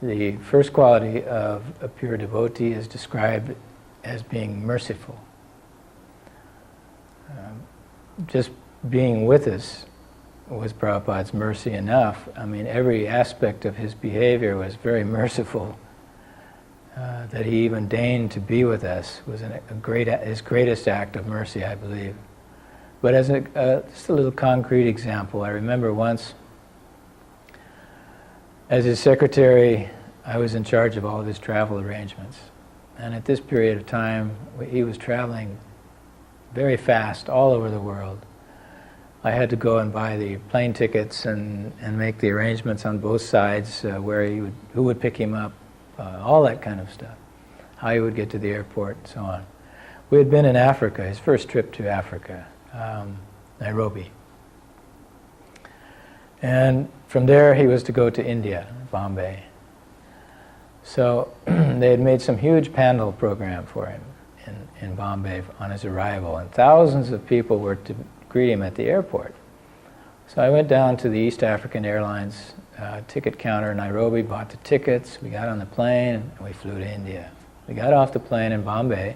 The first quality of a pure devotee is described as being merciful. Just being with us was Prabhupada's mercy enough. I mean, every aspect of his behavior was very merciful. That he even deigned to be with us was his greatest act of mercy, I believe. But as just a little concrete example, I remember once, as his secretary, I was in charge of all of his travel arrangements. And at this period of time, he was traveling very fast all over the world. I had to go and buy the plane tickets and make the arrangements on both sides, who would pick him up, all that kind of stuff, how he would get to the airport and so on. We had been in Africa, his first trip to Africa, Nairobi. And from there he was to go to India, Bombay. So they had made some huge pandal program for him in Bombay on his arrival, and thousands of people were to greet him at the airport. So I went down to the East African Airlines ticket counter in Nairobi, bought the tickets, we got on the plane, and we flew to India. We got off the plane in Bombay,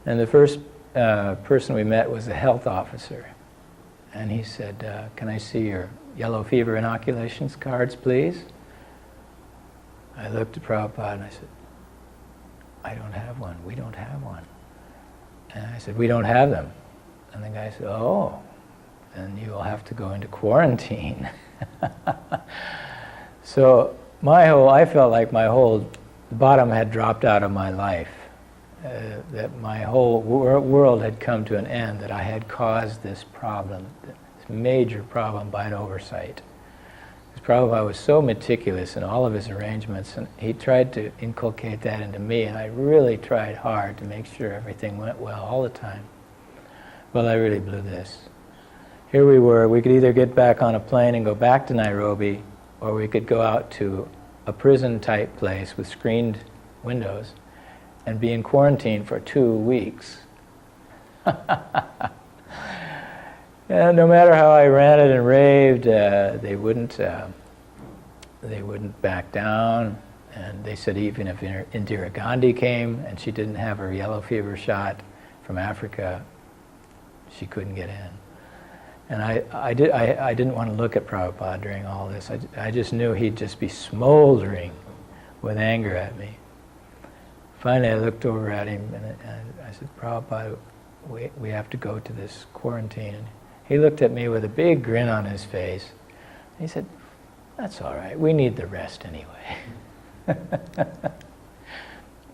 and the first person we met was the health officer. And he said, can I see your yellow fever inoculations cards, please? I looked at Prabhupada and I said, I don't have one, we don't have one. And I said, we don't have them. And the guy said, oh, then you will have to go into quarantine. So I felt like my whole bottom had dropped out of my life. That my whole world had come to an end, that I had caused this problem, this major problem by an oversight. Because Prabhupada was so meticulous in all of his arrangements, and he tried to inculcate that into me, and I really tried hard to make sure everything went well all the time. Well, I really blew this. Here we were, we could either get back on a plane and go back to Nairobi, or we could go out to a prison-type place with screened windows and be in quarantine for 2 weeks. And no matter how I ranted and raved, they wouldn't back down. And they said even if Indira Gandhi came and she didn't have her yellow fever shot from Africa, she couldn't get in. And I didn't want to look at Prabhupada during all this. I just knew he'd just be smoldering with anger at me. Finally, I looked over at him and I said, Prabhupada, we have to go to this quarantine. And he looked at me with a big grin on his face. He said, that's all right, we need the rest anyway.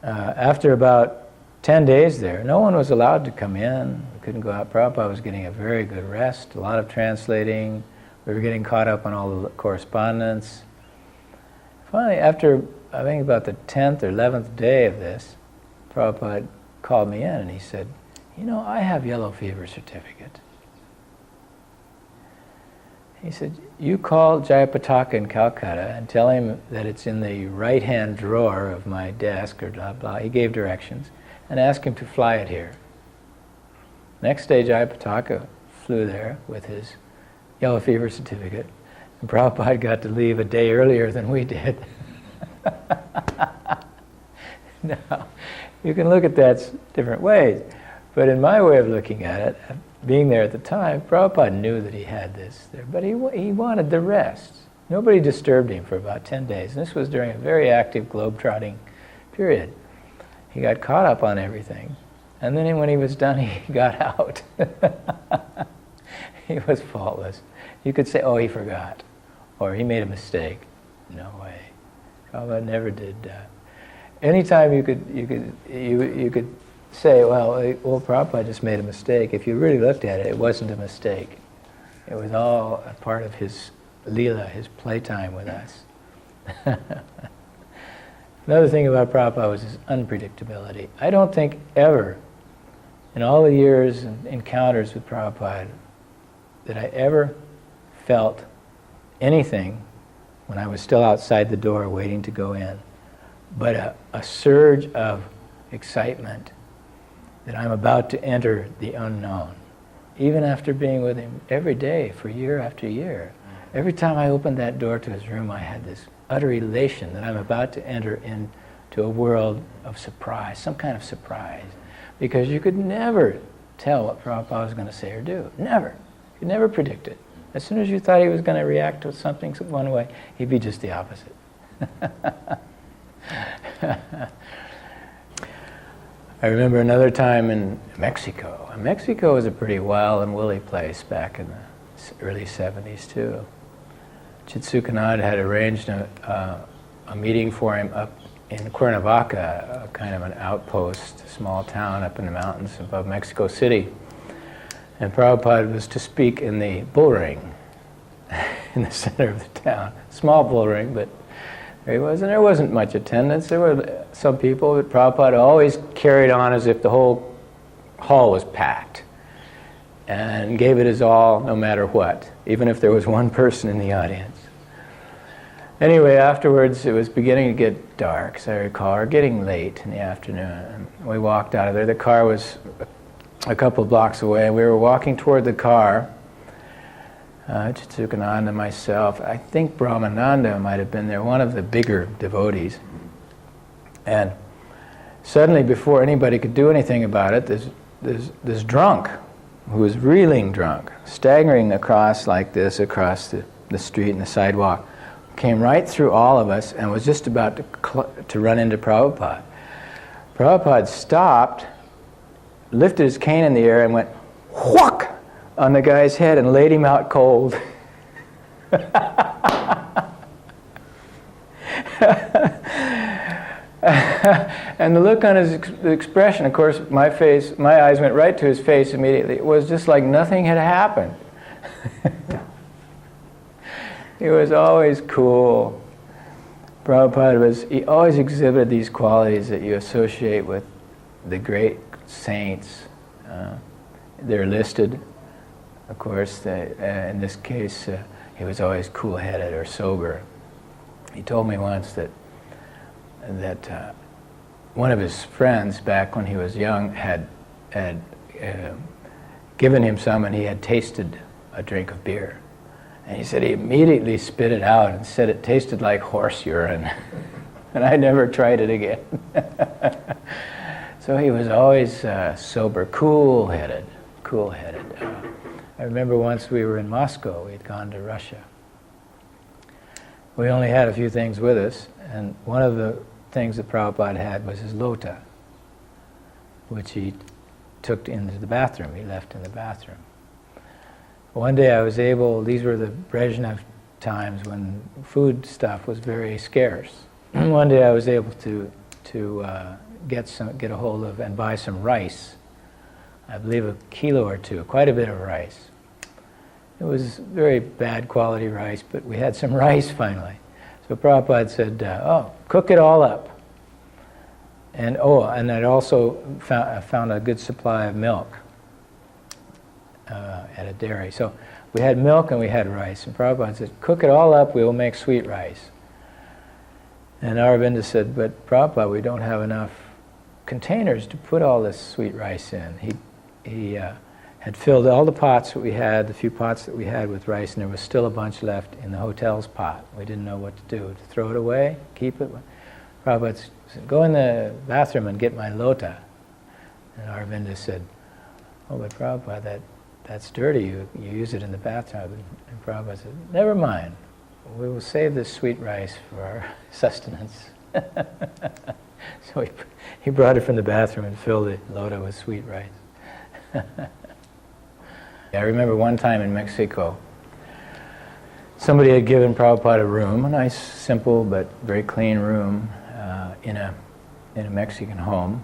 After about 10 days there, no one was allowed to come in. We couldn't go out. Prabhupada was getting a very good rest, a lot of translating. We were getting caught up on all the correspondence. Finally, after I think about the 10th or 11th day of this, Prabhupada called me in and he said, you know, I have yellow fever certificate. He said, you call Jayapataka in Calcutta and tell him that it's in the right-hand drawer of my desk or blah, blah. He gave directions and asked him to fly it here. Next day, Jayapataka flew there with his yellow fever certificate, and Prabhupada got to leave a day earlier than we did. Now, you can look at that different ways, but in my way of looking at it, being there at the time, Prabhupada knew that he had this there, but he wanted the rest. Nobody disturbed him for about 10 days, and this was during a very active globe-trotting period. He got caught up on everything, and then when he was done, he got out. He was faultless. You could say, oh, he forgot, or he made a mistake. No way. Prabhupada never did that. Anytime you could say, well, Prabhupada just made a mistake. If you really looked at it, it wasn't a mistake. It was all a part of his leela, his playtime with us. Another thing about Prabhupada was his unpredictability. I don't think ever, in all the years and encounters with Prabhupada, that I ever felt anything when I was still outside the door waiting to go in, but a surge of excitement that I'm about to enter the unknown. Even after being with him every day for year after year, every time I opened that door to his room, I had this utter elation that I'm about to enter into a world of surprise, some kind of surprise. Because you could never tell what Prabhupada was going to say or do. Never. You could never predict it. As soon as you thought he was going to react to something one way, he'd be just the opposite. I remember another time in Mexico. Mexico was a pretty wild and woolly place back in the early 70s too. Chitsukanand had arranged a meeting for him up in Cuernavaca, a kind of an outpost, a small town up in the mountains above Mexico City. And Prabhupada was to speak in the bull ring in the center of the town. Small bull ring, but there he was. And there wasn't much attendance. There were some people, but Prabhupada always carried on as if the whole hall was packed and gave it his all no matter what, even if there was one person in the audience. Anyway, afterwards it was beginning to get dark, as I recall, or getting late in the afternoon. And we walked out of there. The car was a couple of blocks away, and we were walking toward the car, Chitsukananda and myself. I think Brahmananda might have been there, one of the bigger devotees. And suddenly, before anybody could do anything about it, this drunk, who was reeling drunk, staggering across like this, across the street and the sidewalk, came right through all of us and was just about to run into Prabhupada. Prabhupada stopped, lifted his cane in the air and went whack on the guy's head and laid him out cold. And the look on his expression, of course, my eyes went right to his face immediately. It was just like nothing had happened. He was always cool. Prabhupada he always exhibited these qualities that you associate with the great saints. They're listed, of course. In this case, he was always cool-headed or sober. He told me once that one of his friends back when he was young had given him some, and he had tasted a drink of beer. And he said he immediately spit it out and said it tasted like horse urine. And I never tried it again. So he was always sober, cool-headed. I remember once we were in Moscow. We had gone to Russia. We only had a few things with us, and one of the things that Prabhupada had was his lota, which he took into the bathroom. He left in the bathroom. One day I was able, these were the Brezhnev times when food stuff was very scarce. One day I was able to get a hold of and buy some rice. I believe a kilo or two, quite a bit of rice. It was very bad quality rice, but we had some rice finally. So Prabhupada said, cook it all up. And I'd also found a good supply of milk at a dairy. So we had milk and we had rice. And Prabhupada said, cook it all up, we will make sweet rice. And Aurobindo said, but Prabhupada, we don't have enough containers to put all this sweet rice in. He had filled all the pots that we had, the few pots that we had with rice, and there was still a bunch left in the hotel's pot. We didn't know what to do, to throw it away, keep it. Prabhupada said, go in the bathroom and get my lota. And Aurobindo said, oh, but Prabhupada, that's dirty, you use it in the bathtub. And Prabhupada said, never mind, we will save this sweet rice for our sustenance. So he brought it from the bathroom and filled the lota with sweet rice. I remember one time in Mexico, somebody had given Prabhupada a room, a nice, simple, but very clean room in a Mexican home,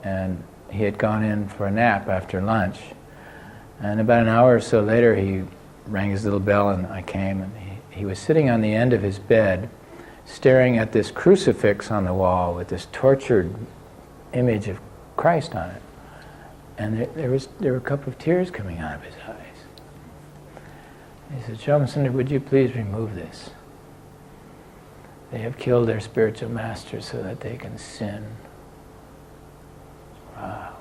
and he had gone in for a nap after lunch. And about an hour or so later, he rang his little bell, and I came, and he was sitting on the end of his bed, staring at this crucifix on the wall with this tortured image of Christ on it. And there were a couple of tears coming out of his eyes. He said, Shamsundar, would you please remove this? They have killed their spiritual master so that they can sin. Wow.